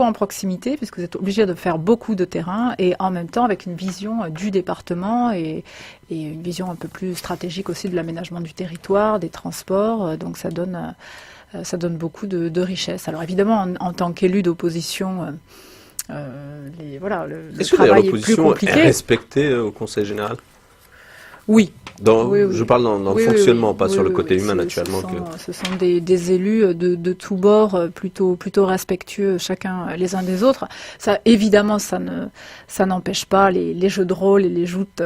fois en proximité, puisque vous êtes obligé de faire beaucoup de terrain, et en même temps avec une vision du département et une vision un peu plus stratégique aussi de l'aménagement du territoire, des transports. Donc ça donne beaucoup de richesse. Alors évidemment, en tant qu'élu d'opposition, le travail est plus compliqué. Est respectée au Conseil général? Oui. Oui. Je parle dans le fonctionnement, pas sur le côté humain, naturellement. Ce sont des élus de tous bords, plutôt respectueux chacun les uns des autres. Ça, évidemment, ça n'empêche pas les jeux de rôle et les joutes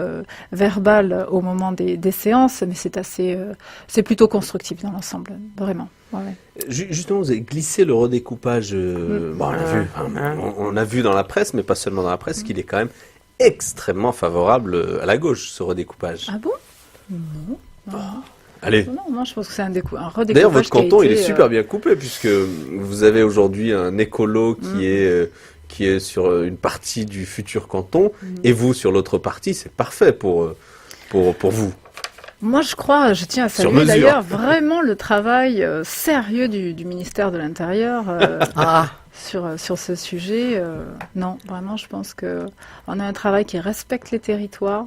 verbales au moment des séances, mais c'est plutôt constructif dans l'ensemble, vraiment. Ouais. Justement, vous avez glissé le redécoupage. On a vu dans la presse, mais pas seulement dans la presse, qu'il est quand même extrêmement favorable à la gauche, ce redécoupage. Ah bon? Non. Allez. Non, je pense que c'est un redécoupage. D'ailleurs, votre canton, il est super bien coupé, puisque vous avez aujourd'hui un écolo qui est sur une partie du futur canton, et vous sur l'autre partie. C'est parfait pour vous. Moi, je tiens à saluer d'ailleurs vraiment le travail sérieux du ministère de l'Intérieur sur ce sujet. Non, vraiment, je pense qu'on a un travail qui respecte les territoires.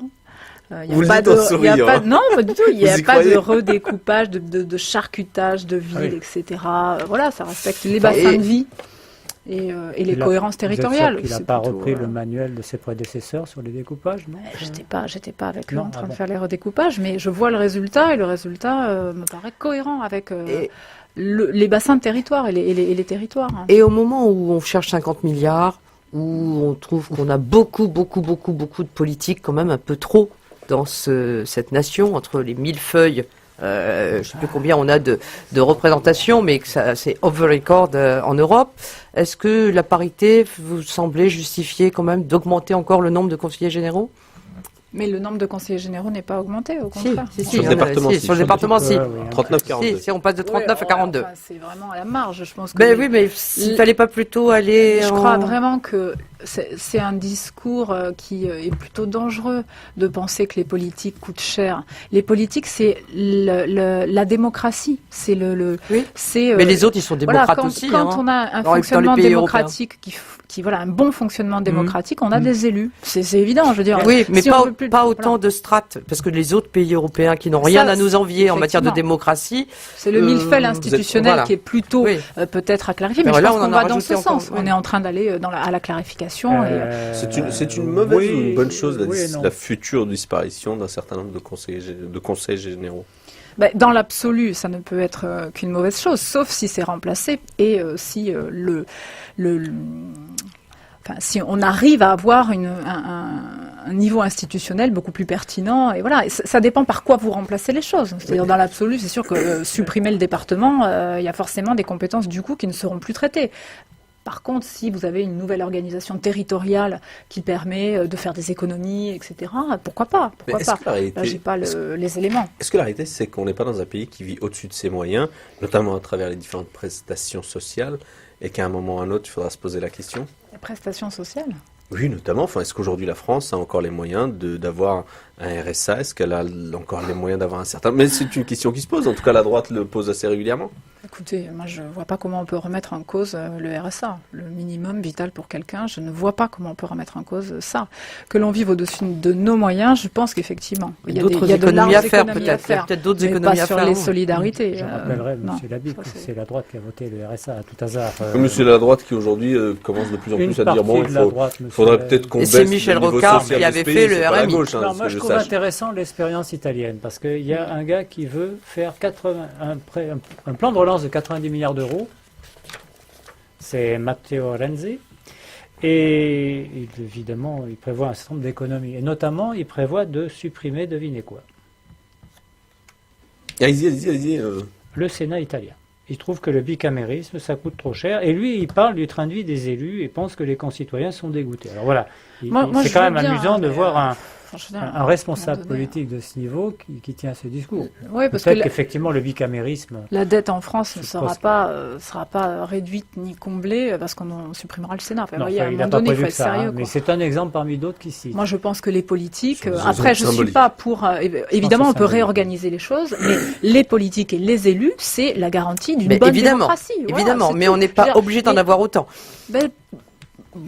Vous le dites en souriant. Non, pas du tout. Il n'y a pas de redécoupage, de charcutage de villes, etc. Voilà, ça respecte les bassins de vie et les cohérences territoriales. Vous êtes sûr qu'il n'a pas repris le manuel de ses prédécesseurs sur les découpages, non? J'étais pas avec eux en train de faire les redécoupages, mais je vois le résultat, et le résultat me paraît cohérent avec les bassins de territoire et les territoires. Et au moment où on cherche 50 milliards, où on trouve qu'on a beaucoup de politique, quand même un peu trop dans cette nation, entre les millefeuilles, je ne sais plus combien on a de représentations, mais que c'est off the record en Europe. Est-ce que la parité vous semblait justifier quand même d'augmenter encore le nombre de conseillers généraux? Mais le nombre de conseillers généraux n'est pas augmenté, au contraire. Sur le département, si. 39-42. Si on passe de 39 à 42. C'est vraiment à la marge, je pense. Oui, mais s'il ne fallait pas plutôt aller... Je crois vraiment que c'est un discours qui est plutôt dangereux de penser que les politiques coûtent cher. Les politiques, c'est la démocratie. C'est mais les autres, ils sont démocrates aussi. Quand on a un fonctionnement démocratique un bon fonctionnement démocratique, on a des élus. C'est évident, je veux dire. Oui, mais pas autant de strates, parce que les autres pays européens qui n'ont rien à nous envier en matière de démocratie. C'est le millefeuille institutionnel qui est plutôt peut-être à clarifier, mais je pense qu'on va dans ce sens. On est en train d'aller à la clarification. C'est une mauvaise ou une bonne chose, la future disparition d'un certain nombre de conseils généraux? Dans l'absolu, ça ne peut être qu'une mauvaise chose, sauf si c'est remplacé et si si on arrive à avoir un niveau institutionnel beaucoup plus pertinent, et voilà, ça dépend par quoi vous remplacez les choses. C'est-à-dire, dans l'absolu, c'est sûr que supprimer le département, il y a forcément des compétences du coup qui ne seront plus traitées. Par contre, si vous avez une nouvelle organisation territoriale qui permet de faire des économies, etc., pourquoi pas? Là, j'ai pas les éléments. Est-ce que la réalité, c'est qu'on n'est pas dans un pays qui vit au-dessus de ses moyens, notamment à travers les différentes prestations sociales, et qu'à un moment ou à un autre, il faudra se poser la question? Les prestations sociales? Oui, notamment. Enfin, est-ce qu'aujourd'hui la France a encore les moyens d'avoir un RSA? Est-ce qu'elle a encore les moyens d'avoir un certain... Mais c'est une question qui se pose. En tout cas, la droite le pose assez régulièrement. Écoutez, moi je ne vois pas comment on peut remettre en cause le RSA, le minimum vital pour quelqu'un. Je ne vois pas comment on peut remettre en cause ça. Que l'on vive au-dessus de nos moyens, je pense qu'effectivement, il y a d'autres économies à faire, peut-être d'autres économies à faire. Pas sur les solidarités. Je rappellerai, M. Labic, que c'est la droite qui a voté le RSA à tout hasard. Mais c'est la droite qui aujourd'hui commence de plus en plus à dire bon, il faudrait peut-être qu'on baisse le niveau social. C'est Michel Rocard qui avait fait le RMI. Moi, je trouve intéressant l'expérience italienne, parce qu'il y a un gars qui veut faire un plan de relance de 90 milliards d'euros. C'est Matteo Renzi. Et évidemment, il prévoit un certain nombre d'économies. Et notamment, il prévoit de supprimer, devinez quoi? Allez-y. Le Sénat italien. Il trouve que le bicamérisme, ça coûte trop cher. Et lui, il parle du train de vie des élus et pense que les concitoyens sont dégoûtés. Alors voilà, c'est quand même amusant de voir Enfin, je veux dire, un responsable à un moment donné, politique de ce niveau qui tient ce discours. Oui, parce que Peut-être qu'effectivement le bicamérisme. la dette en France ne Je sera pense pas réduite ni comblée parce qu'on supprimera le Sénat. Enfin, Non, vous voyez, à un il moment n'a pas donné, il faut prévu être que ça, sérieux. mais Quoi. c'est un exemple parmi d'autres qui cite. Moi, je pense que les politiques. Sur des Après, je exemples suis symboliques. pas pour. Évidemment, on peut symbolique. réorganiser les choses, mais les politiques et les élus, c'est la garantie d'une Mais bonne évidemment, démocratie. Voilà, évidemment, c'est mais tout. on n'est Je veux pas dire, obligé d'en mais- avoir autant. ben,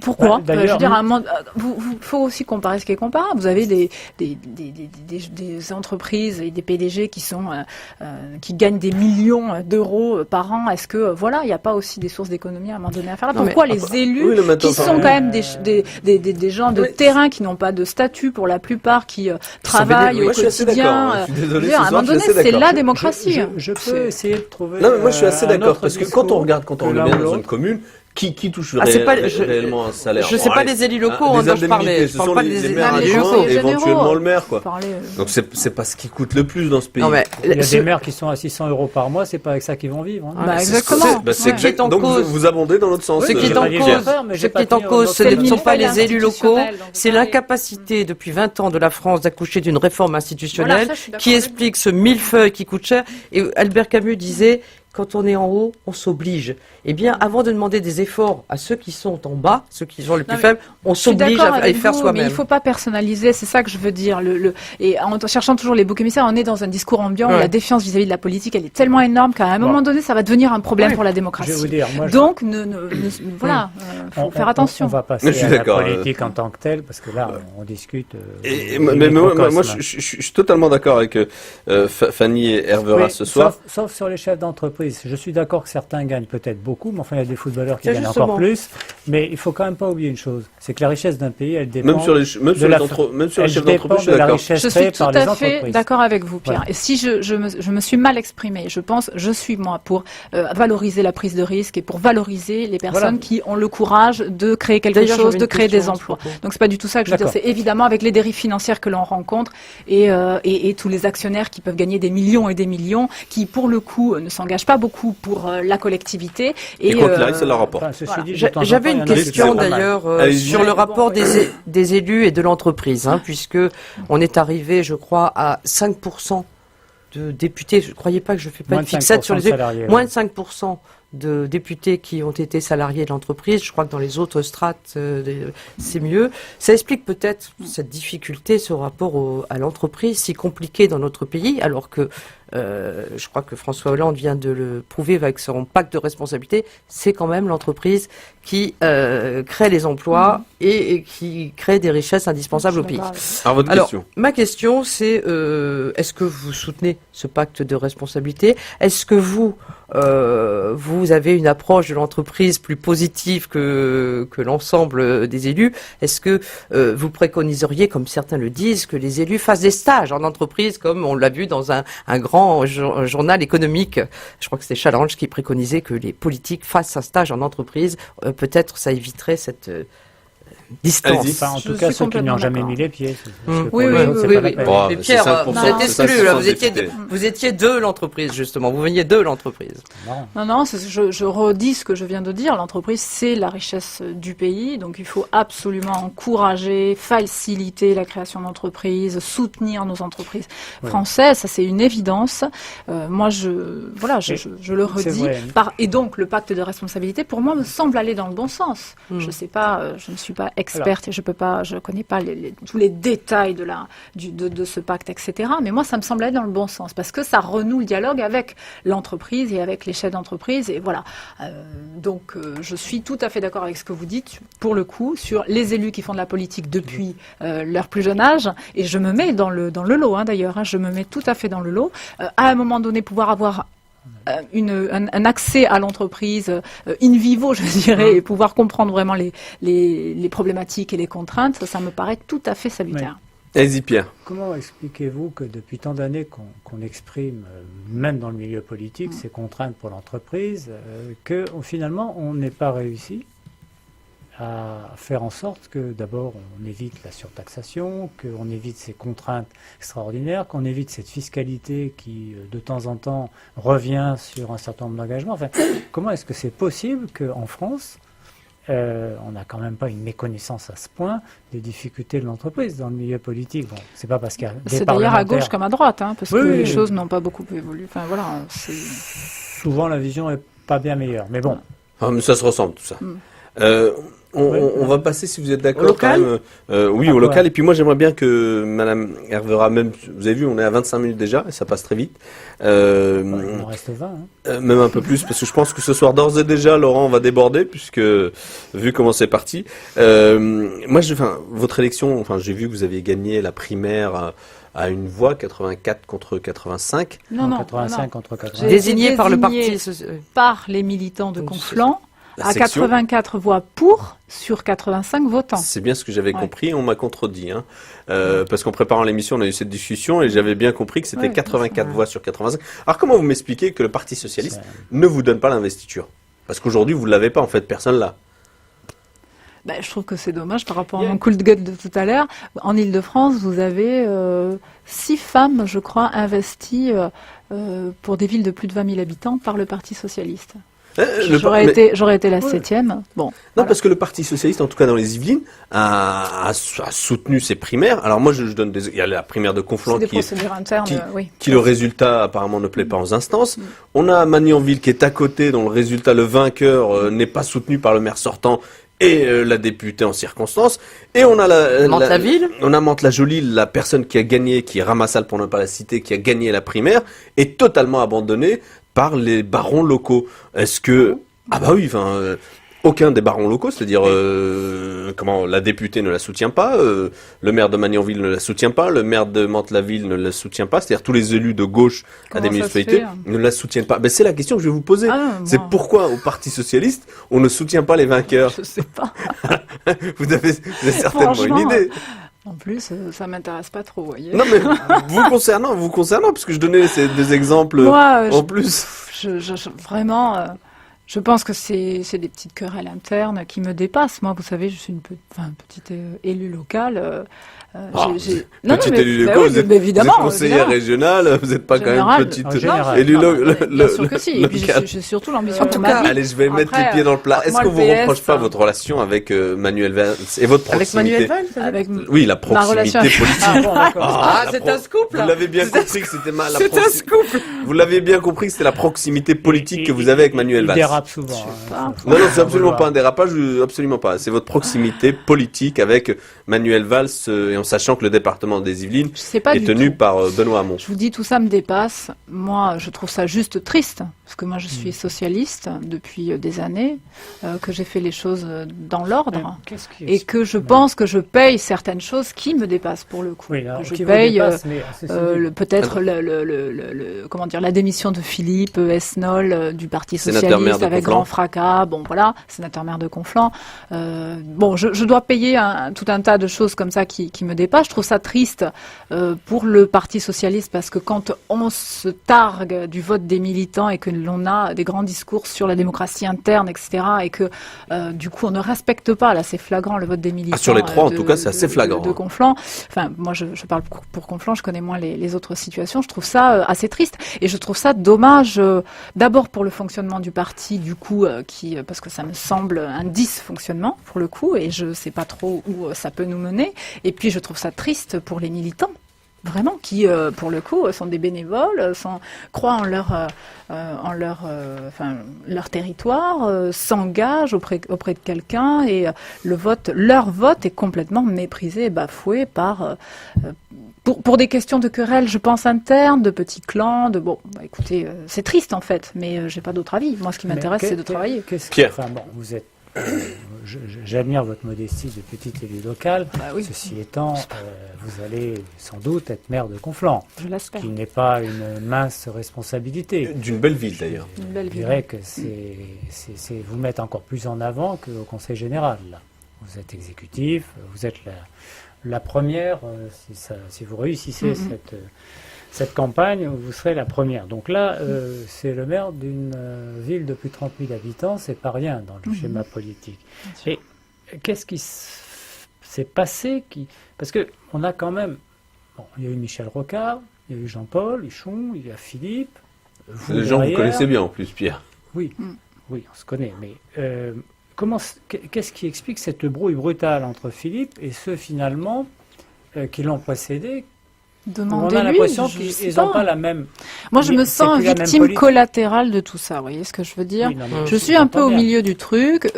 pourquoi Ouais, d'ailleurs, je veux dire, à un moment, faut aussi comparer ce qui est comparable. Vous avez des entreprises et des PDG qui qui gagnent des millions d'euros par an. Est-ce que voilà, il n'y a pas aussi des sources d'économie à un moment donné à faire là? Non, mais- Pourquoi les élus Oui, le matin, qui ça- sont quand même des gens de Oui. terrain qui n'ont pas de statut pour la plupart, qui travaillent Moi, au je suis assez d'accord, quotidien? hein. Je suis désolé, je veux dire, ce à un soir, moment je suis donné, assez c'est d'accord. la démocratie. Je peux C'est- essayer de trouver. Non, mais moi je suis assez un d'accord autre parce que discours quand on regarde que l'un bien ou dans une l'autre. commune, qui touche Ah, c'est pas- je- réellement un salaire. Je sais pas les élus locaux hein, dont je parlais. Ce Je parle sont pas les des maires élus adjoints locaux. et éventuellement le maire, quoi. Parler, Donc c'est pas ce qui coûte le plus dans ce pays. Non, mais Il y a ce- des maires qui sont à 600 euros par mois, c'est pas avec ça qu'ils vont vivre. hein. Bah, C'est- exactement. c'est Ouais. exact. Ce qui est en Donc cause- vous abondez dans l'autre sens. Ce qui est j'ai en pas dit le cause, contraire, mais ce j'ai qui pas est en tenu cause, notre ce C'est ne le sont pas millefeuille les élus locaux, institutionnel, donc c'est vous savez. l'incapacité depuis 20 ans de la France d'accoucher d'une réforme institutionnelle Voilà, ça, je suis d'accord qui avec explique ce millefeuille qui coûte cher. Et Albert Camus disait, quand on est en haut, on s'oblige. Eh bien, avant de demander des efforts à ceux qui sont en bas, ceux qui sont les plus Non, mais faibles, on Je suis s'oblige d'accord à les avec faire vous, mais soi-même. il ne faut pas personnaliser, c'est ça que je veux dire. Et en cherchant toujours les boucs émissaires, on est dans un discours ambiant où Ouais. la défiance vis-à-vis de la politique, elle est tellement énorme qu'à un Bon. moment donné, ça va devenir un problème Oui. pour la Je vais démocratie. vous dire, moi, Donc, voilà, faut faire attention. On va Mais passer je suis à la d'accord, politique en tant que telle, parce que là, on discute. Mais moi, je suis totalement d'accord avec Fanny et Hervera Oui, ce soir. sauf sur les chefs d'entreprise. Je suis d'accord que certains gagnent peut-être beaucoup, mais enfin, il y a des footballeurs qui C'est gagnent justement. encore plus. Mais il faut quand même pas oublier une chose, c'est que la richesse d'un pays, elle dépend Même sur les chefs d'entreprise, je suis de la d'accord. richesse Je créée suis tout par les à fait entreprises. d'accord avec vous, Pierre. Voilà. Et si je me suis mal exprimée, je suis moi pour valoriser la prise de risque et pour valoriser les personnes Voilà. qui ont le courage de créer quelque D'ailleurs, chose, j'avais de une créer des question à ce emplois. propos. Donc c'est pas du tout ça que je veux dire. D'accord. C'est évidemment avec les dérives financières que l'on rencontre et tous les actionnaires qui peuvent gagner des millions et des millions, qui pour le coup ne s'engagent pas beaucoup pour la collectivité. Et quoi qu'il arrive, ça leur rapporte. Enfin, ceci Voilà. dit, de temps en J'avais temps, une il y en a qui question sont pas mal. d'ailleurs Allez-y. sur le Ouais, rapport bon, des élus et de l'entreprise, hein, puisque on est arrivé, je crois, à 5% de députés. Je ne croyais pas que je ne fais pas Moins une de fixette 5% sur les de élus. salariés, Moins ouais. de 5% de députés qui ont été salariés de l'entreprise. Je crois que dans les autres strates, c'est mieux. Ça explique peut-être cette difficulté, ce rapport à l'entreprise si compliqué dans notre pays, alors que je crois que François Hollande vient de le prouver avec son pacte de responsabilité. C'est quand même l'entreprise qui crée les emplois et qui crée des richesses indispensables au pays. Alors votre Alors, question. ma question, c'est est-ce que vous soutenez ce pacte de responsabilité? Est-ce que vous avez une approche de l'entreprise plus positive que l'ensemble des élus? Est-ce que vous préconiseriez, comme certains le disent, que les élus fassent des stages en entreprise, comme on l'a vu dans un grand journal économique? Je crois que c'était Challenge qui préconisait que les politiques fassent un stage en entreprise. Peut-être ça éviterait cette distance. Allez-y. Enfin, en Je tout cas, suis ceux qui n'y ont complètement jamais d'accord. mis les pieds. Mmh. Pour Oui, les oui, autres, c'est oui, pas oui. la peine. Bon, Mais c'est Pierre, 5%, vous Non, êtes c'est exclu, là, 5% vous étiez, députés. vous étiez de l'entreprise, justement, vous veniez de l'entreprise. Non. Non, je redis ce que je viens de dire. L'entreprise, c'est la richesse du pays. Donc, il faut absolument encourager, faciliter la création d'entreprises, soutenir nos entreprises Oui. françaises. Ça, c'est une évidence. Moi, je le C'est redis. vrai. Et donc, le pacte de responsabilité, pour moi, me semble aller dans le bon sens. Mm. Je sais pas, je ne suis pas experte et je connais pas tous les détails de ce pacte, etc. Mais moi, ça me semble aller dans le bon sens parce que ça renoue le dialogue avec l'entreprise et avec les chefs d'entreprise. Et voilà. Donc, je suis tout à fait d'accord avec ce que vous dites, pour le coup, sur les élus qui font de la politique depuis leur plus jeune âge. Et je me mets dans le lot, hein, d'ailleurs. Hein, je me mets tout à fait dans le lot. À un moment donné, pouvoir avoir un accès à l'entreprise in vivo, je dirais, et pouvoir comprendre vraiment les problématiques et les contraintes, ça me paraît tout à fait salutaire. Allez-y, Pierre. Comment expliquez-vous que depuis tant d'années qu'on exprime, même dans le milieu politique, ces contraintes pour l'entreprise, que finalement on n'ait pas réussi à faire en sorte que d'abord on évite la surtaxation, qu'on évite ces contraintes extraordinaires, qu'on évite cette fiscalité qui de temps en temps revient sur un certain nombre d'engagements. Enfin, comment est-ce que c'est possible qu'en France, on n'a quand même pas une méconnaissance à ce point des difficultés de l'entreprise dans le milieu politique. Bon, c'est pas parce qu'il y a des C'est d'ailleurs à parlementaires- gauche comme à droite, hein, parce Oui, que oui, les oui. choses n'ont pas beaucoup évolué. Enfin voilà, c'est... Souvent, la vision est pas bien meilleure. Mais bon, Ah, mais ça se ressemble tout ça. Mm. On va passer, si vous êtes d'accord, Au local quand même, oui, Ah, au ouais. local. Et puis moi, j'aimerais bien que Madame Hervera, même, vous avez vu, on est à 25 minutes déjà, et ça passe très vite. il en reste 20. Hein. Même un peu plus, parce que je pense que ce soir, d'ores et déjà, Laurent va déborder, puisque, vu comment c'est parti. Moi, votre élection, j'ai vu que vous aviez gagné la primaire à une voix, 84 contre 85. Non, 85 non. contre 80. J'ai été Désigné par le désigné parti. par les militants de Donc, Conflans La à section. 84 voix pour sur 85 votants. C'est bien ce que j'avais Ouais. compris, on m'a contredit. Hein. Parce qu'en préparant l'émission, on a eu cette discussion et j'avais bien compris que c'était Ouais, 84 ouais. voix sur 85. Alors comment vous m'expliquez que le Parti Socialiste C'est- ne vous donne pas l'investiture? Parce qu'aujourd'hui, vous ne l'avez pas, en fait, personne là. Ben, je trouve que c'est dommage par rapport à Il y a- mon coup de gueule de tout à l'heure. En Ile-de-France, vous avez 6 femmes, je crois, investies pour des villes de plus de 20 000 habitants par le Parti Socialiste. J'aurais été la Ouais. 7e. Bon, Non, voilà. parce que le Parti Socialiste, en tout cas dans les Yvelines, a soutenu ses primaires. Alors moi, je donne il y a la primaire de Conflans C'est des qui est procédures internes, oui. qui le résultat apparemment ne plaît pas aux instances. On a Magnanville qui est à côté, dont le résultat, le vainqueur, n'est pas soutenu par le maire sortant et la députée en circonstance. Et on a Mantes-la-Ville. on a Mantes-la-Jolie, la personne qui a gagné, qui est Ramassal pour ne pas la citer, qui a gagné la primaire, est totalement abandonnée par les barons locaux. Est-ce que... Ah bah oui, aucun des barons locaux, c'est-à-dire la députée ne la soutient pas, le maire de Magnanville ne la soutient pas, le maire de Mantes-la-Ville ne la soutient pas, c'est-à-dire tous les élus de gauche à des Comment ça se municipalités fait ne la soutiennent pas. Ben, c'est la question que je vais vous poser. Ah non, C'est moi, pourquoi au Parti Socialiste on ne soutient pas les vainqueurs. je sais pas. Vous avez certainement une Franchement, idée. En plus, ça m'intéresse pas trop, vous voyez. Non mais vous concernant, parce que je donnais ces deux exemples Moi, en plus. vraiment, je pense que c'est des petites querelles internes qui me dépassent. Moi, vous savez, je suis une petite élue locale. Petite élue locale, vous êtes évidemment, conseillère régionale, vous n'êtes pas quand même Général. petite En général. élue Bien sûr que si. Et puis, locale. j'ai surtout l'ambition En de tout ma cas, vie. Allez, je vais mettre Après, les pieds dans le plat. Est-ce moi, qu'on le vous PS, reproche pas votre relation avec Manuel Valls et votre Avec proximité? Manuel Valls avec Oui, la ma relation proximité politique. Ah, bon, d'accord. Ah, la c'est pro- un scoop, Vous là. l'avez bien C'est un compris que c'était la C'est un scoop. Vous l'avez bien compris que c'était la proximité politique que vous avez avec Manuel Il Valls. dérape souvent. sais hein. pas. Non, non, c'est absolument pas un dérapage, absolument pas. C'est votre proximité politique avec Manuel Valls et en sachant que le département des Yvelines Je sais pas est du tenu tout. par Benoît Hamon. Je vous dis, tout ça me dépasse. Moi, je trouve ça juste triste, parce que moi, je suis socialiste depuis des années, que j'ai fait les choses dans l'ordre, Qu'est-ce qui et que je pense que je paye certaines choses qui me dépassent pour le coup. Oui, alors, Que je qui vous paye dépasse, mais ceci dit, peut-être comment dire, la démission de Philippe Esnol du Parti Sénateur maire socialiste de avec Conflans. grand fracas. Bon, voilà, sénateur maire de Conflans. Bon, je dois payer tout un tas de choses comme ça qui me dépassent. Je trouve ça triste pour le Parti socialiste parce que quand on se targue du vote des militants et que l'on a des grands discours sur la démocratie interne, etc., et que du coup on ne respecte pas, là c'est flagrant, le vote des militants. sur les trois, en de- tout cas, c'est assez flagrant, De hein. Conflans. Enfin, moi je parle pour Conflans, je connais moins les autres situations. Je trouve ça assez triste et je trouve ça dommage. D'abord pour le fonctionnement du parti, du coup, parce que ça me semble un dysfonctionnement pour le coup, et je sais pas trop où ça peut nous mener. Et puis je trouve ça triste pour les militants. Vraiment, qui pour le coup sont des bénévoles, croient en leur territoire, s'engagent auprès de quelqu'un et leur vote est complètement méprisé et bafoué par pour des questions de querelles, je pense internes, de petits clans, écoutez, c'est triste en fait, mais j'ai pas d'autre avis. Moi, ce qui m'intéresse, c'est de travailler. Pierre. Enfin bon, vous êtes. J'admire votre modestie de petite élue locale. Bah oui, Ceci étant, vous allez sans doute être maire de Conflans, je l'espère. qui n'est pas une mince responsabilité. D'une belle ville d'ailleurs. Une belle Je ville. dirais que c'est vous mettre encore plus en avant qu'au Conseil général. Là. Vous êtes exécutif, vous êtes la première, si vous réussissez cette campagne, vous serez la première. Donc là, c'est le maire d'une ville de plus de 30 000 habitants, c'est pas rien dans le schéma politique. Et qu'est-ce qui s'est passé Parce que on a quand même... Bon, il y a eu Michel Rocard, il y a eu Jean-Paul Huchon, il y a Philippe. Les gens que vous connaissez bien en plus, Pierre. Oui, oui, on se connaît. Mais qu'est-ce qui explique cette brouille brutale entre Philippe et ceux finalement qui l'ont précédé? On a Demandez-lui, l'impression je qu'ils sais n'ont pas. pas la même. Moi, je me c'est sens plus la même victime politique. collatérale de tout ça. Vous voyez ce que je veux dire? Oui, non, mais Je suis un peu j'entends au bien. milieu du truc.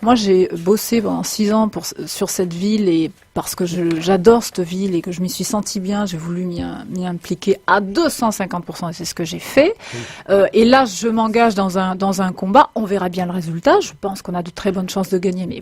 Moi, j'ai bossé pendant 6 ans sur cette ville et parce que j'adore cette ville et que je m'y suis sentie bien, j'ai voulu m'y impliquer à 250% et c'est ce que j'ai fait. Et là, je m'engage dans un combat. On verra bien le résultat. Je pense qu'on a de très bonnes chances de gagner, mais